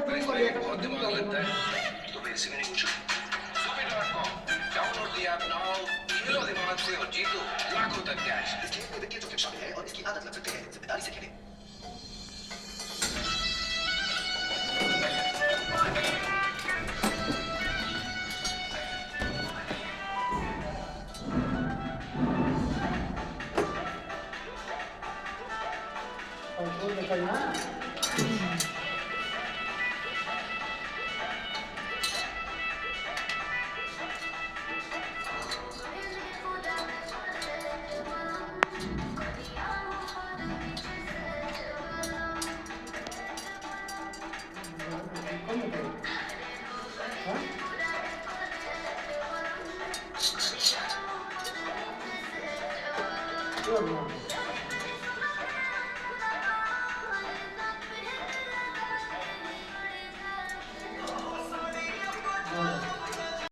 पर इसमें बहुत दिमाग लगता है। तो मेरे से भी नहीं पूछो। Zombie.com डाउनलोड द ऐप नाउ। खेलो दिमाग से और जीतो लाखों तक कैश। इस खेल में वित्तीय जोखिम शामिल है और इसकी आदत लग सकती है। जिम्मेदारी से खेलें। कंट्रोल निकलना हाँ